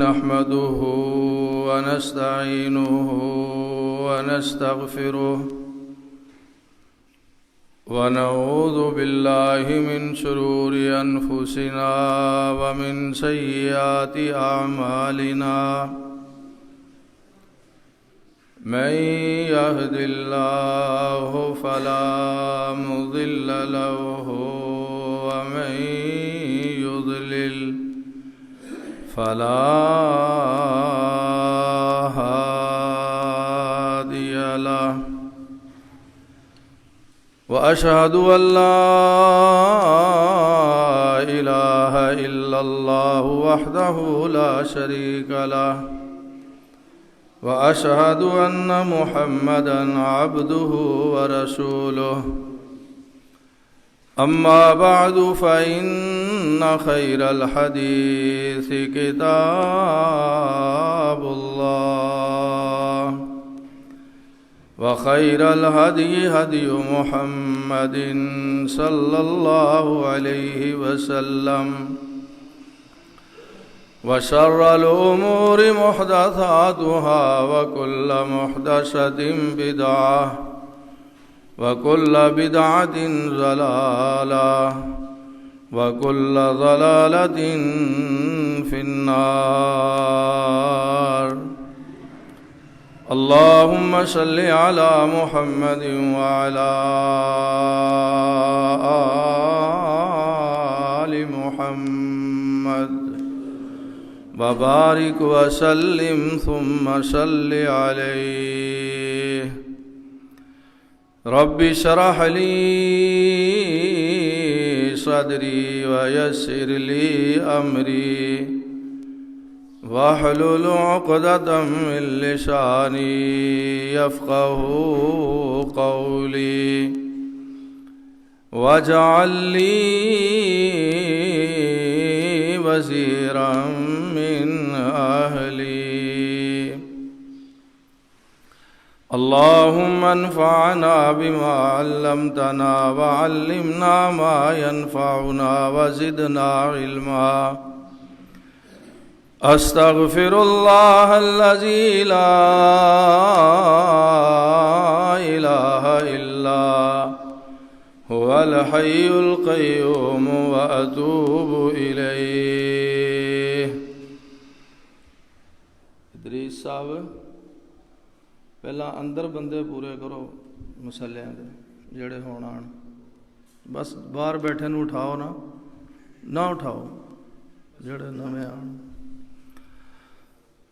نحمده ونستعينه ونستغفره ونعوذ بالله من شرور أنفسنا ومن سيئات أعمالنا من يهد الله فلا مضل له ومن يضلل فلا هادي له وأشهد أن لا إله إلا الله وحده لا شريك له وأشهد أن محمدًا عبده ورسوله أما بعد فإن خير الحديث كتاب الله وخير الهدي هدي محمد صلى الله عليه وسلم وشر الأمور محدثاتها وكل محدثة بدعة وكل بدعة ضلالة وكل ضلالة في النار اللهم صل على محمد وعلى آل محمد وبارك وسلم ثم صل عليه رب اشرح لي صدري ويسر لي أمري واحلل عقدة من لساني يفقه قولي واجعل لي وزيرا من أهلي اللهم انفعنا بما علمتنا وعلمنا ما ينفعنا وزدنا علما أستغفر الله الذي لا إله إلا هو الحي القيوم وأتوب إليه ادریس صاحب پہلا اندر بندے پورے کرو مسلیاں دے جڑے ہون آن بس باہر بیٹھے نو اٹھاؤ نہ اٹھاؤ جڑے نویں آن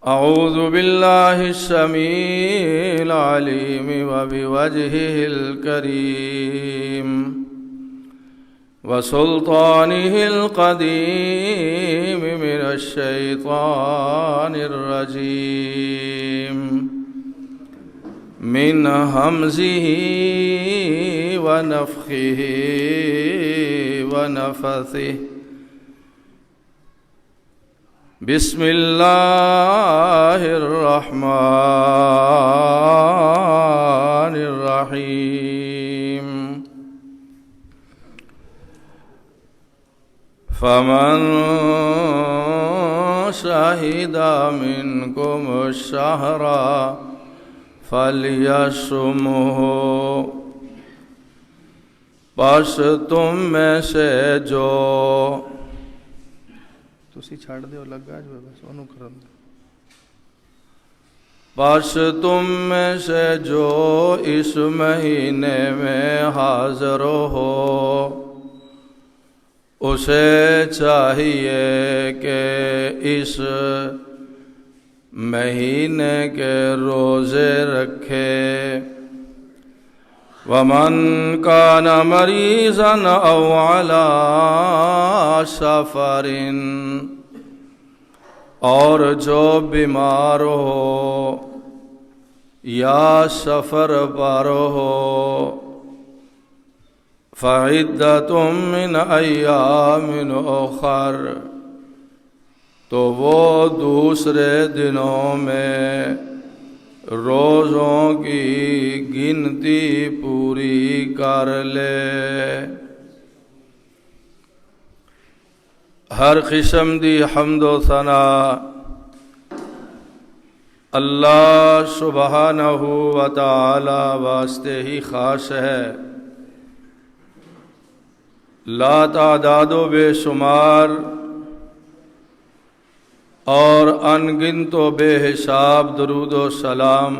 اعوذ باللہ السمیع العلیم وبوجہہ الکریم وسلطانہ القدیم من الشیطان الرجیم من همزه ونفخه ونفثه بسم الله الرحمن الرحيم فمن شهد منكم الشهر فَلْيَصُمْهُ پس تم میں سے جو تسی چھڑ دیو لگا جو بس انہوں کرن دے پس تم میں سے جو اس مہینے میں حاضر ہو اسے چاہیے کہ اس مہینے کے روزے رکھے وَمَنْ كَانَ مَرِيضًا أَوْ عَلَى سَفَرٍ اور جو بیمار ہو یا سفر پر ہو فَعِدَّةٌ مِّنْ أَيَّامٍ أُخَرَ تو وہ دوسرے دنوں میں روزوں کی گنتی پوری کر لے ہر قسم دی حمد و ثنا اللہ سبحانہ و تعالی واسطے ہی خاص ہے، لا تعداد و بے شمار اور ان گنت و بے حساب درود و سلام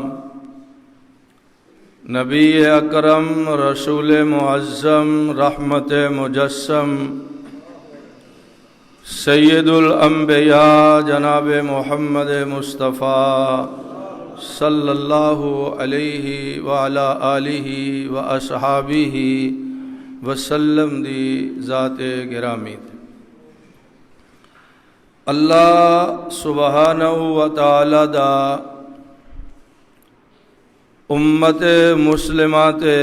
نبی اکرم رسول معظم رحمت مجسم سید الانبیاء جناب محمد مصطفیٰ صلی اللہ علیہ وعلی آلہ و اصحابہ وسلم دی ذات گرامی تے اللہ سبحانہ و تعالی دا امت مسلمہ تے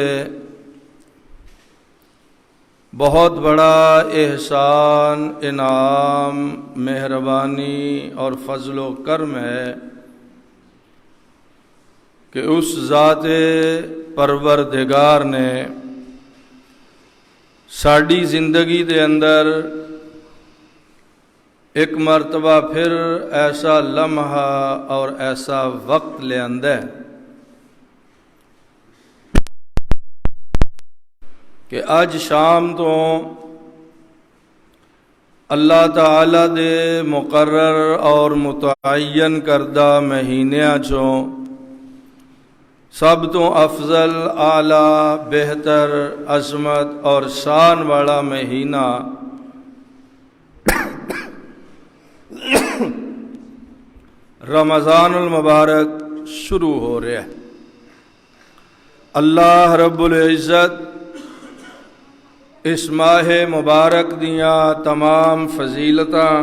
بہت بڑا احسان، انعام، مہربانی اور فضل و کرم ہے کہ اس ذات پروردگار نے ساڈی زندگی دے اندر ایک مرتبہ پھر ایسا لمحہ اور ایسا وقت لے آندا ہے کہ آج شام تو اللہ تعالی دے مقرر اور متعین کردہ مہینیاں چوں سب تو افضل، اعلیٰ، بہتر، عظمت اور شان والا مہینہ رمضان المبارک شروع ہو رہا ہے۔ اللہ رب العزت اس ماہ مبارک دیاں تمام فضیلتاں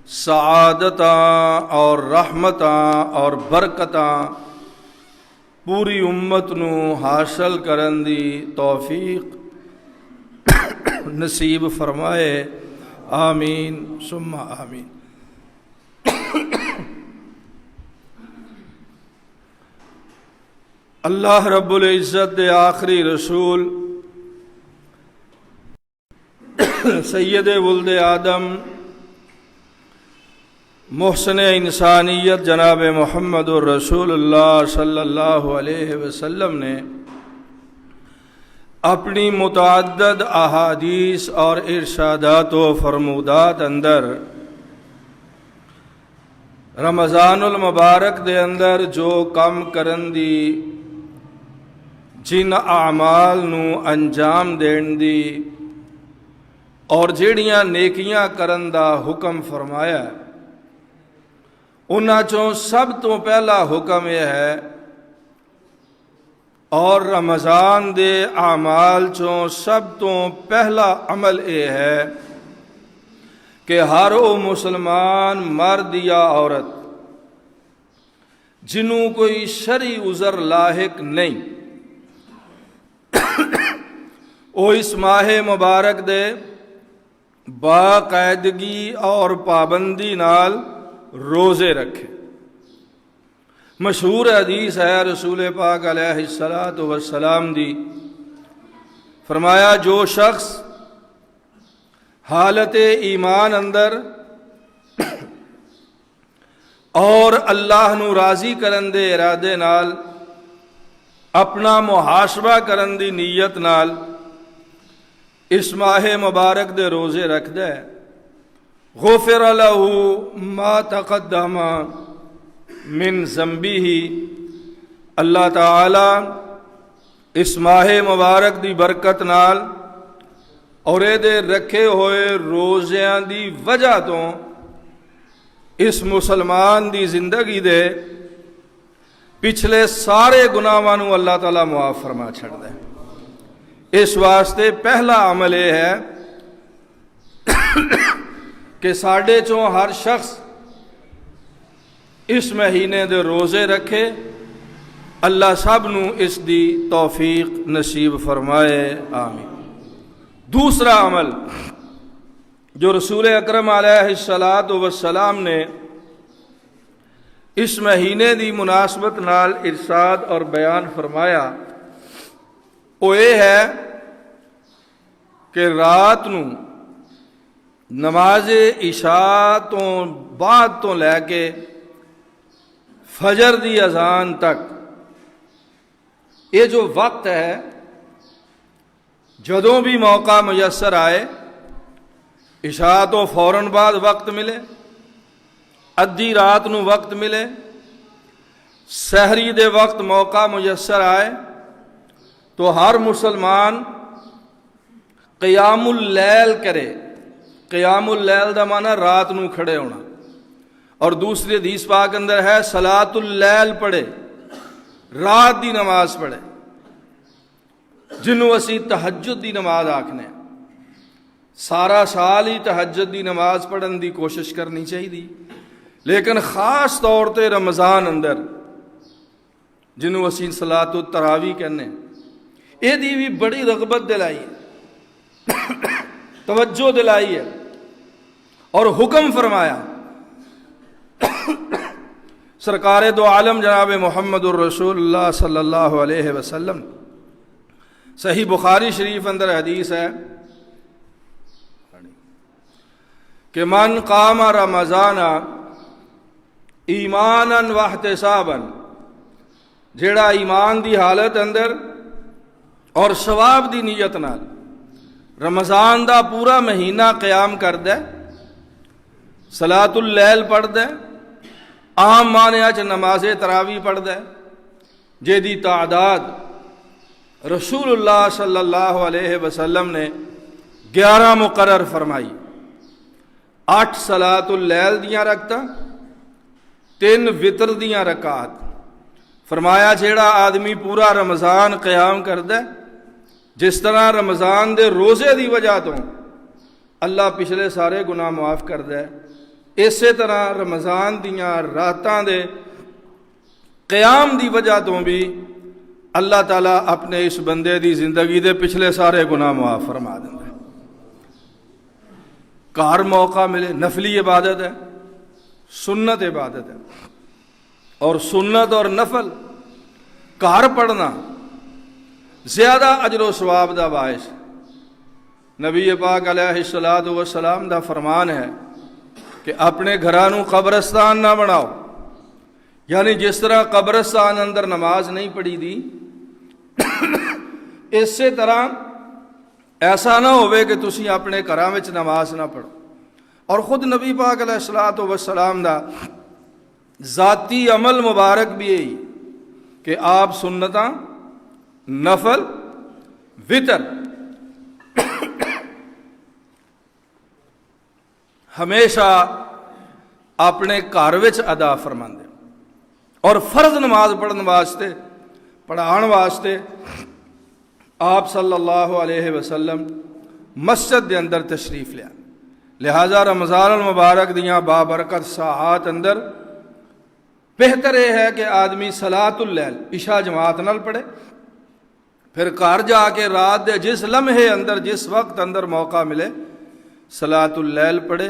سعادتاں اور رحمتاں اور برکتاں پوری امت نو حاصل کرن دی توفیق نصیب فرمائے، آمین ثم آمین۔ اللہ رب العزت دے آخری رسول سید ولد آدم محسن انسانیت جناب محمد الرسول اللہ صلی اللہ علیہ وسلم نے اپنی متعدد احادیث اور ارشادات و فرمودات اندر رمضان المبارک دے اندر جو کم کرن دی، جن اعمال نو انجام دین دی اور جیڑیاں نیکیاں کرن دا حکم فرمایا، انہاں چوں سب تو پہلا حکم یہ ہے اور رمضان دے اعمال چوں سب تو پہلا عمل یہ ہے کہ ہر وہ مسلمان مرد یا عورت جنوں کوئی شرعی عذر لاحق نہیں، وہ اس ماہ مبارک دے باقاعدگی اور پابندی نال روزے رکھے۔ مشہور حدیث ہے رسول پاک علیہ الصلاۃ والسلام دی، فرمایا جو شخص حالت ایمان اندر اور اللہ نو راضی کرن دے ارادے نال اپنا محاسبہ کرن دی نیت نال اس ماہ مبارک دے روزے رکھ دے، غفر لہ ما تقدم من ذنبہ، اللہ تعالی اس ماہ مبارک دی برکت نال اور اے دے رکھے ہوئے روزیاں دی وجہ تو اس مسلمان دی زندگی دے پچھلے سارے گناہاں نو اللہ تعالی معاف فرما چھڑ دے۔ اس واسطے پہلا عمل یہ ہے کہ ساڈے چوں ہر شخص اس مہینے دے روزے رکھے، اللہ سب نو اس دی توفیق نصیب فرمائے، آمین۔ دوسرا عمل جو رسول اکرم علیہ الصلاۃ والسلام نے اس مہینے دی مناسبت نال ارشاد اور بیان فرمایا، وہ یہ ہے کہ رات نو نماز عشاء تو بعد تو لے کے فجر دی اذان تک یہ جو وقت ہے، جدوں بھی موقع میسر آئے، عشاء تو فوراً بعد وقت ملے، ادھی رات نو وقت ملے، سحری دے وقت موقع میسر آئے، تو ہر مسلمان قیام اللیل کرے۔ قیام اللیل دا معنی رات نو کھڑے ہونا، اور دوسری حدیث پاک اندر ہے صلاۃ اللیل پڑھے، رات دی نماز پڑھے، جنوں اسی تہجد دی نماز آکھنے۔ سارا سال ہی تہجد دی نماز پڑھن دی کوشش کرنی چاہیے، لیکن خاص طور تے رمضان اندر جنوں اسی صلاۃ التراویح کہنے، یہ دی بھی بڑی رغبت دلائی ہے، توجہ دلائی ہے، اور حکم فرمایا۔ سرکار دو عالم جناب محمد الرسول اللہ صلی اللہ علیہ وسلم، صحیح بخاری شریف اندر حدیث ہے کہ من قام رمضان ایمانا واحتسابا، جیڑا ایمان دی حالت اندر اور ثواب دی نیت نال رمضان دا پورا مہینہ قیام کر دے، صلاۃ اللیل پڑھ دے، عام معنیٰ چ نماز تراویح پڑھ دے، جے دی تعداد رسول اللہ صلی اللہ علیہ وسلم نے 11 مقرر فرمائی، 8 صلاۃ اللیل دیاں رکعتاں، 3 وتر دیاں رکعات۔ فرمایا جیڑا آدمی پورا رمضان قیام کر دے، جس طرح رمضان دے روزے دی وجہ تو اللہ پچھلے سارے گناہ معاف کر دے، اسی طرح رمضان دیاں راتاں دے قیام دی وجہ تو بھی اللہ تعالیٰ اپنے اس بندے دی زندگی دے پچھلے سارے گناہ معاف فرما دیں۔ کار موقع ملے، نفلی عبادت ہے، سنت عبادت ہے، اور سنت اور نفل کار پڑھنا زیادہ اجر و ثواب دا باعث۔ نبی پاک علیہ الصلوۃ والسلام دا فرمان ہے کہ اپنے گھرانوں قبرستان نہ بناؤ، یعنی جس طرح قبرستان اندر نماز نہیں پڑھی دی، اسی طرح ایسا نہ ہوئے کہ تسی اپنے گھراں وچ نماز نہ پڑھو۔ اور خود نبی پاک علیہ الصلوۃ والسلام دا ذاتی عمل مبارک بھی یہی کہ آپ سنتاں، نفل، وتر ہمیشہ اپنے گھر وچ ادا فرماندے، اور فرض نماز پڑھان واسطے آپ صلی اللہ علیہ وسلم مسجد دے اندر تشریف لیا۔ لہذا رمضان المبارک دیاں بابرکت ساعات اندر بہتر یہ ہے کہ آدمی صلاۃ اللیل عشاء جماعت نال پڑھے، پھر گھر جا کے رات دے جس لمحے اندر جس وقت اندر موقع ملے صلاۃ اللیل پڑھے،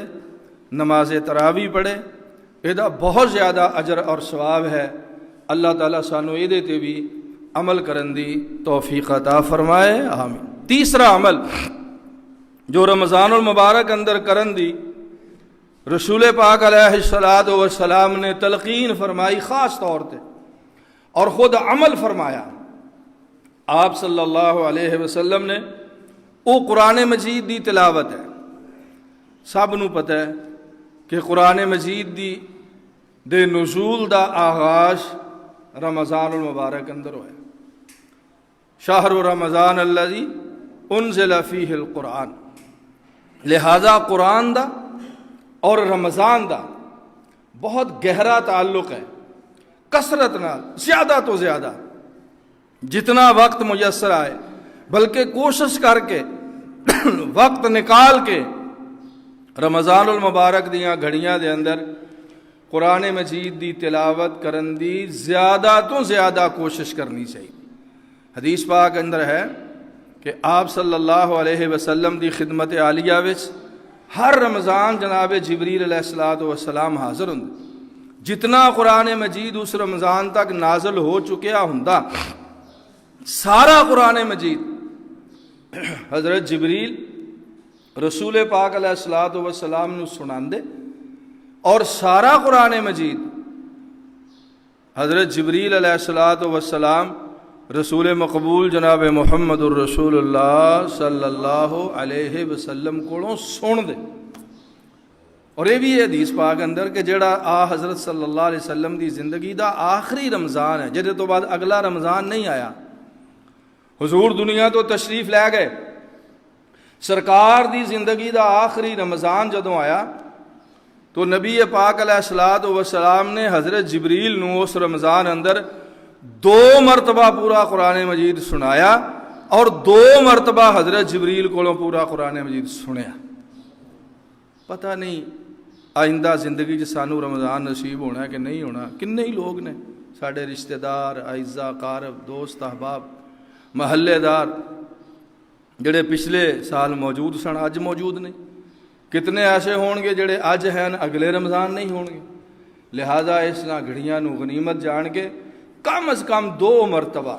نماز تراویح پڑھے، یہ بہت زیادہ اجر اور ثواب ہے۔ اللہ تعالیٰ سانو یہ تے بھی عمل کرن دی توفیق عطا فرمائے، آمین۔ تیسرا عمل جو رمضان المبارک اندر کرن دی رسول پاک علیہ الصلوۃ والسلام نے تلقین فرمائی خاص طور تے، اور خود عمل فرمایا۔ آپ صلی اللہ علیہ وسلم نے وہ قرآن مجید دی تلاوت ہے۔ سب نو پتہ ہے کہ قرآن مجید دے نزول دا آغاز رمضان المبارک اندر ہوئے۔ شہر رمضان الذی انزل فیہ القرآن، لہذا قرآن دا اور رمضان دا بہت گہرا تعلق ہے، کثرت نال، زیادہ تو زیادہ جتنا وقت میسر آئے، بلکہ کوشش کر کے وقت نکال کے رمضان المبارک دیاں گھڑیاں دے اندر قرآن مجید دی تلاوت کرن دی زیادہ تو زیادہ کوشش کرنی چاہیے۔ حدیث پاک اندر ہے کہ آپ صلی اللہ علیہ وسلم دی خدمت عالیہ وچ ہر رمضان جناب جبریل علیہ الصلوۃ والسلام حاضر ہوں، جتنا قرآن مجید اس رمضان تک نازل ہو چکیا ہوں، سارا قرآن مجید حضرت جبریل رسول پاک علیہ الصلوۃ والسلام نو سناندے، اور سارا قرآن مجید حضرت جبریل علیہ الصلوۃ والسلام رسول مقبول جناب محمد الرسول اللہ صلی اللہ علیہ وسلم کو سن دے۔ اور یہ بھی ہے حدیث پاک اندر کہ جڑا آ حضرت صلی اللہ علیہ وسلم دی زندگی دا آخری رمضان ہے، جہدے تو بعد اگلا رمضان نہیں آیا۔ حضور دنیا تو تشریف لے گئے، سرکار دی زندگی دا آخری رمضان جدوں آیا تو نبی پاک علیہ الصلوۃ والسلام نے حضرت جبریل نو اس رمضان اندر 2 مرتبہ پورا قرآن مجید سنایا، اور 2 مرتبہ حضرت جبریل کو پورا قرآن مجید سنیا۔ پتہ نہیں آئندہ زندگی چ سانو رمضان نصیب ہونا ہے کہ نہیں ہونا۔ کنے ہی لوگ نے ساڈے رشتہ دار، اعزا، قارب، دوست، احباب، محلے دار جڑے پچھلے سال موجود سن اج موجود نہیں۔ کتنے ایسے ہون گے جڑے اج ہیں اگلے رمضان نہیں ہون گے۔ لہذا اس نہ گھڑیاں نو غنیمت جان کے کم از کم 2 مرتبہ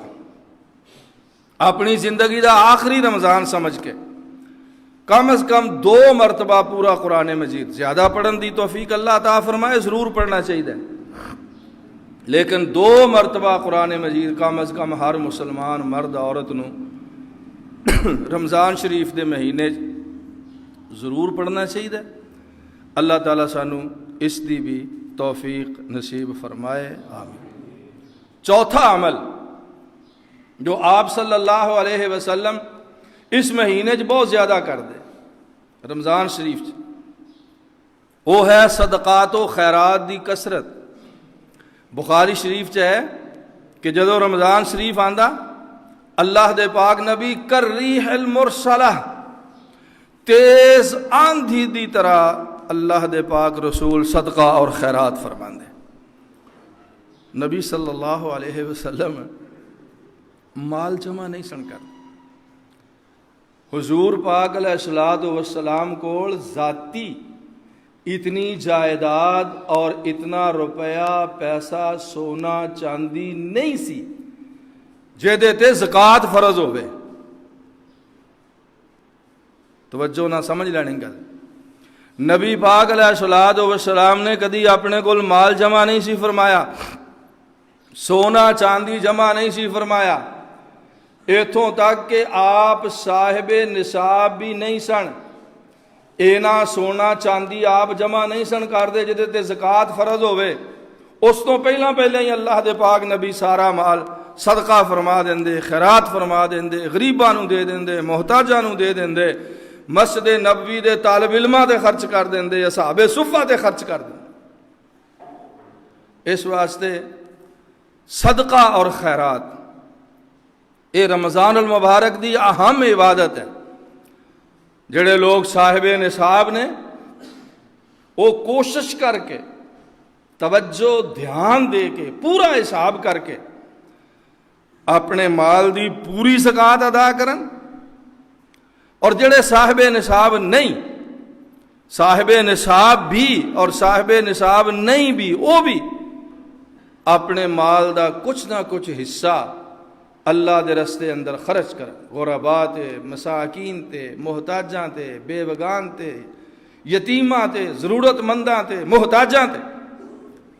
اپنی زندگی دا آخری رمضان سمجھ کے کم از کم 2 مرتبہ پورا قرآن مجید، زیادہ پڑھن دی توفیق اللہ عطا فرمائے، ضرور پڑھنا چاہیے، لیکن 2 مرتبہ قرآن مجید کم از کم ہر مسلمان مرد عورت نو رمضان شریف دے مہینے ضرور پڑھنا چاہیے۔ اللہ تعالیٰ سانو اس دی بھی توفیق نصیب فرمائے، آمین۔ چوتھا عمل جو آپ صلی اللہ علیہ وسلم اس مہینے بہت زیادہ کر دے رمضان شریف وہ ہے صدقات و خیرات دی کثرت۔ بخاری شریف ہے کہ جدو رمضان شریف آندا اللہ دے پاک نبی کالریح المرسلہ، تیز آندھی دی طرح اللہ دے پاک رسول صدقہ اور خیرات فرماندے۔ نبی صلی اللہ علیہ وسلم مال جمع نہیں سن کر، حضور پاک علیہ الصلوۃ والسلام کول ذاتی اتنی جائیداد اور اتنا روپیہ پیسہ سونا چاندی نہیں سی جہدے تے زکوٰۃ فرض ہوئے۔ توجہ نہ سمجھ لینی گل، نبی پاک علیہ الصلوۃ والسلام نے کدی اپنے کول مال جمع نہیں سی فرمایا، سونا چاندی جمع نہیں سی فرمایا، ایتھوں تک کہ آپ صاحب نصاب بھی نہیں سن، اینا سونا چاندی آپ جمع نہیں سن کردے جدے تے زکوٰۃ فرض ہوئے۔ اس تو پہلا ہی اللہ دے پاک نبی سارا مال صدقہ فرما دیندے، خیرات فرما دیندے، غریباں نو دے دیندے، محتاجاں نو دے دیندے، مسجد نبوی دے طالب علماں تے خرچ کر دیندے، اصحاب صفہ تے خرچ کر دیندے۔ اس واسطے صدقہ اور خیرات اے رمضان المبارک دی اہم عبادت ہے۔ جڑے لوگ صاحب نصاب نے وہ کوشش کر کے توجہ دھیان دے کے پورا حساب کر کے اپنے مال دی پوری زکوٰۃ ادا کرن، اور جڑے صاحب نصاب نہیں، صاحب نصاب بھی اور صاحب نصاب نہیں بھی، وہ بھی اپنے مال دا کچھ نہ کچھ حصہ اللہ دے رستے اندر خرچ کر، غرباء تے، مساکین تے، محتاجاں تے، بے وگان تے، یتیماں تے، ضرورت منداں تے، محتاجاں تے۔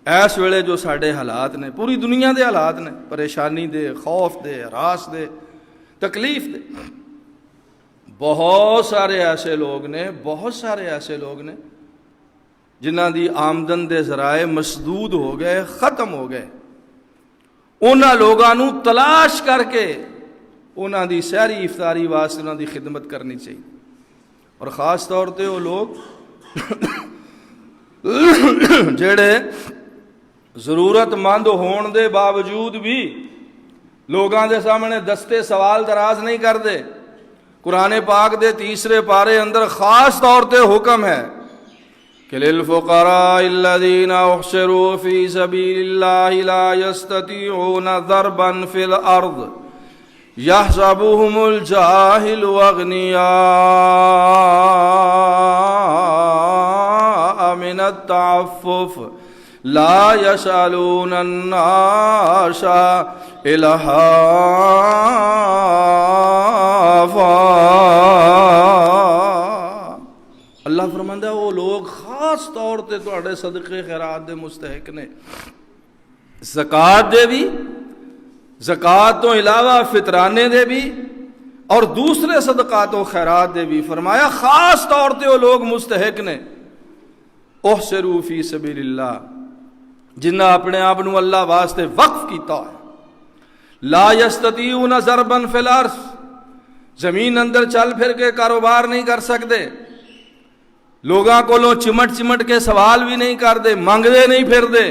ایس ویلے جو ساڈے حالات نے، پوری دنیا دے حالات نے، پریشانی دے، خوف دے، ہراس دے، تکلیف دے، بہت سارے ایسے لوگ نے جنہاں دی آمدن دے ذرائع مسدود ہو گئے، ختم ہو گئے۔ انہاں لوگاں نو تلاش کر کے انہاں دی سحری افطاری واسطے انہاں دی خدمت کرنی چاہیے، اور خاص طور تے وہ لوگ جڑے ضرورت مند ہون دے باوجود بھی لوگاں دے سامنے دستے سوال دراز نہیں کردے۔ قرآن پاک دے 3 پارے اندر خاص طور تے حکم ہے کہ للفقراء الذین احصروا فی سبیل اللہ لا یستطیعون ضربا فی الارض یحسبهم الجاہل اغنیاء من التعفف لا یسألون الناس الحافا۔ اللہ فرماندا وہ لوگ خاص طور تے تواڈے صدقے خیرات دے مستحق نے، زکوٰۃ دے بھی، زکوٰۃ تو علاوہ فطرانے دے بھی اور دوسرے صدقات و خیرات دے بھی۔ فرمایا خاص طور تے وہ لوگ مستحق نے، احسروا فی سبیل اللہ، جنہ اپنے آپ نو اللہ واسطے وقف کیتا ہے، لا یستطیعون ضربا فی الارض، زمین اندر چل پھر کے کاروبار نہیں کر سکتے، لوگاں کولوں چمٹ چمٹ کے سوال بھی نہیں کردے، منگدے نہیں پھر دے،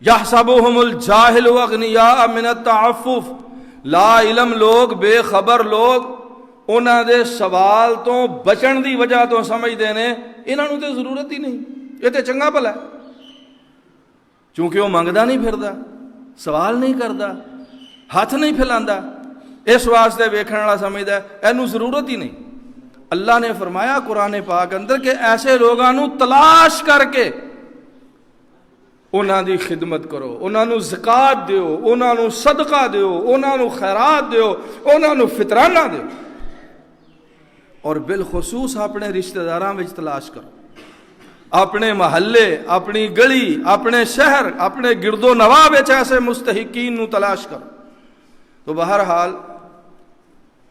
یحسبهم الجاہل اغنیاء من التعفف، لا علم لوگ، بے خبر لوگ انہاں دے سوال تو بچن دی وجہ تو سمجھدے نے انہاں نوں تے ضرورت ہی نہیں، یہ تے چنگا بھلا ہے، چونکہ وہ منگدا نہیں پھردا، سوال نہیں کردا، ہاتھ نہیں پھیلاندا، اس واسطے ویکھن والا سمجھدا ہے اینوں ضرورت ہی نہیں۔ اللہ نے فرمایا قرآن پاک اندر کہ ایسے لوگاں نوں تلاش کر کے انہاں دی خدمت کرو، انہاں نوں زکوٰۃ دیو، انہاں نوں صدقہ دیو، انہاں نوں خیرات دیو، انہاں نوں فطرانہ دیو، اور بالخصوص اپنے رشتہ داراں وچ تلاش کرو، اپنے محلے، اپنی گلی، اپنے شہر، اپنے گرد و نواح وچ ایسے مستحقین نوں تلاش کرو۔ تو بہرحال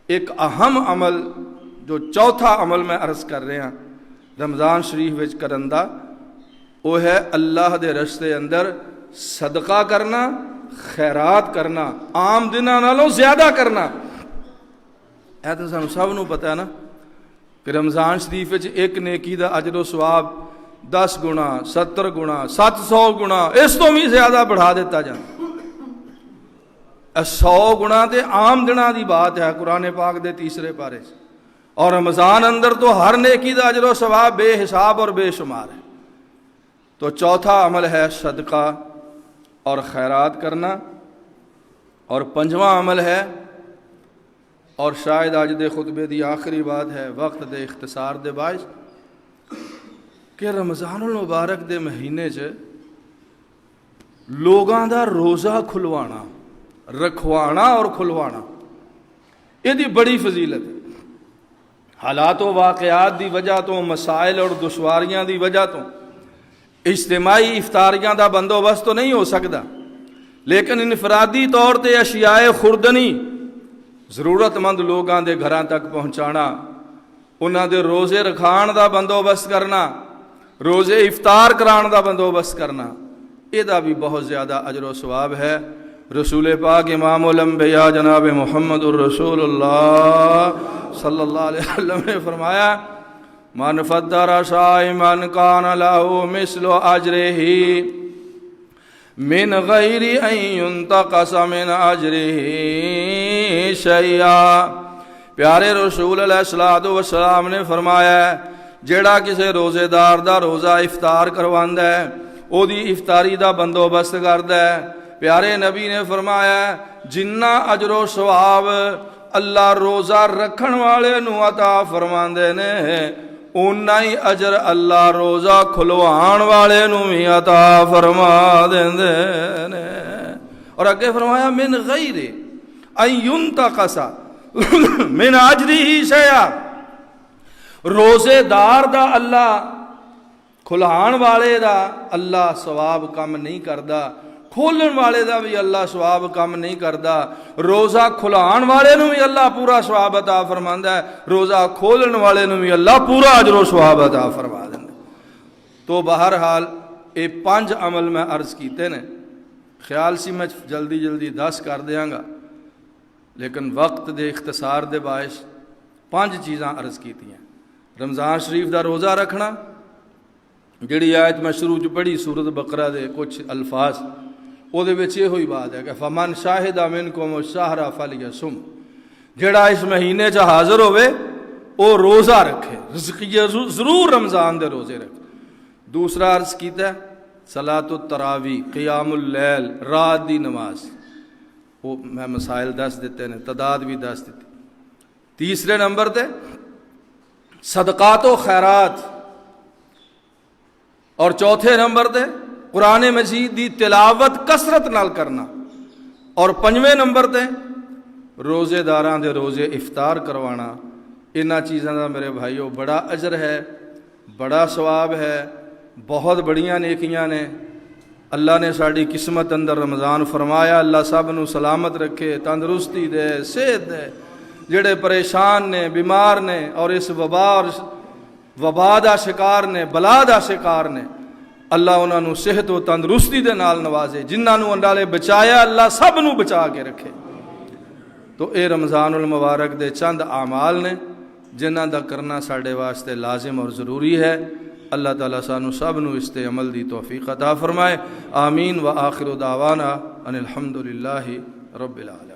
ایک اہم عمل جو چوتھا عمل میں عرض کر رہے ہیں رمضان شریف وچ کرندہ، وہ ہے اللہ دے رستے اندر صدقہ کرنا، خیرات کرنا، عام دنوں نالوں زیادہ کرنا۔ اے تو سانوں سب نوں پتہ ہے نا کہ رمضان شریف وچ ایک نیکی دا اجر و ثواب 10 گنا، 70 گنا، 700 گنا، اس تو بھی زیادہ بڑھا دیتا جاتا۔ 100 گنا تے عام دنوں دی بات ہے قرآن پاک دے تیسرے پارے سے، اور رمضان اندر تو ہر نیکی دا اجر و ثواب بے حساب اور بے شمار ہے۔ تو چوتھا عمل ہے صدقہ اور خیرات کرنا، اور پنجواں عمل ہے، اور شاید آج دے خطبے دی آخری بات ہے وقت دے اختصار دے باعث، کہ رمضان المبارک دے مہینے چ لوگاں دا روزہ کھلوانا، رکھوانا اور کھلوانا، یہ دی بڑی فضیلت ہے۔ حالات و واقعات دی وجہ تو، مسائل اور دشواریاں دی وجہ تو اجتماعی افطاریاں دا بندوبست تو نہیں ہو سکتا، لیکن انفرادی طور تے اشیاء خوردنی ضرورت مند لوگاں دے گھراں تک پہنچانا، انہاں دے روزے رکھان دا بندوبست کرنا، روزے افطار کران دا بندوبست کرنا، یہ دا بھی بہت زیادہ اجر و ثواب ہے۔ رسول پاک امام الانبیاء جناب محمد الرسول اللہ صلی اللہ علیہ وسلم نے فرمایا من فطر صائما کان لہ مثل اجرہ من غیر ان ينتقص من اجرہ شیئا۔ پیارے رسول علیہ الصلوۃ والسلام نے فرمایا جیڑا کسی روزے دار دا روزہ افطار کرواندا ہے، او دی افطاری دا بندوبست کردا ہے، پیارے نبی نے فرمایا جنہ اجر و ثواب اللہ روزہ رکھن والے نو عطا فرماندے نے، اُنّا ہی اجر اللہ روزہ کھلوان والے نو بھی عطا فرما دیندے نے۔ اور اگے فرمایا من غیر ان ينتقص من اجرہ شیئا، روزے دار دا اللہ کھلان والے دا اللہ ثواب کم نہیں کردا، کھولن والے دا بھی اللہ ثواب کم نہیں کردا، روزہ کھلان والے نو بھی اللہ پورا ثواب عطا فرماندا ہے، روزہ کھولن والے نو بھی اللہ پورا اجر و ثواب عطا فرما دیندا۔ تو بہرحال یہ 5 عمل میں عرض کیتے نے، خیال سی میں جلدی جلدی 10 کر دیاں گا، لیکن وقت دے اختصار دے باعث 5 چیزاں عرض کیتیاں۔ رمضان شریف دا روزہ رکھنا، جڑی آیت میں شروع چ پڑھی سورۃ بقرہ دے کچھ الفاظ، وہ دے وچ یہ ہوئی بات ہے کہ فمن شاہد منکم الشہر فلیصم، جڑا اس مہینے چ حاضر ہوئے وہ روزہ رکھے، رزقیہ ضرور رمضان دے روزے رکھے۔ دوسرا عرض کیتا ہے صلاۃ التراویح، قیام اللیل، رات دی نماز، وہ میں مسائل دس دیتے ہیں، تعداد بھی دس دیتی۔ تیسرے نمبر تے صدقات و خیرات، اور چوتھے نمبر تے قرآن مجید دی تلاوت کثرت نال کرنا، اور 5ویں نمبر تے روزے داراں دے روزے افطار کروانا، انہاں چیزاں دا میرے بھائیو بڑا اجر ہے، بڑا ثواب ہے، بہت بڑیاں نیکیاں نے۔ اللہ نے ساری قسمت اندر رمضان فرمایا، اللہ سب نو سلامت رکھے، تندرستی دے، صحت دے۔ جڑے پریشان نے، بیمار نے، اور اس وبا دا شکار نے، بلا دا شکار نے، اللہ انہاں نو صحت و تندرستی دے نال نوازے۔ جنہاں نو اللہ نے بچایا، اللہ سب نو بچا کے رکھے۔ تو اے رمضان المبارک دے چند اعمال نے جنہاں دا کرنا ساڈے واسطے لازم اور ضروری ہے۔ اللہ تعالیٰ سانو سب نو اس تے عمل دی توفیق عطا فرمائے۔ آمین۔ وآخر دعوانا ان الحمد للہ رب العالمین۔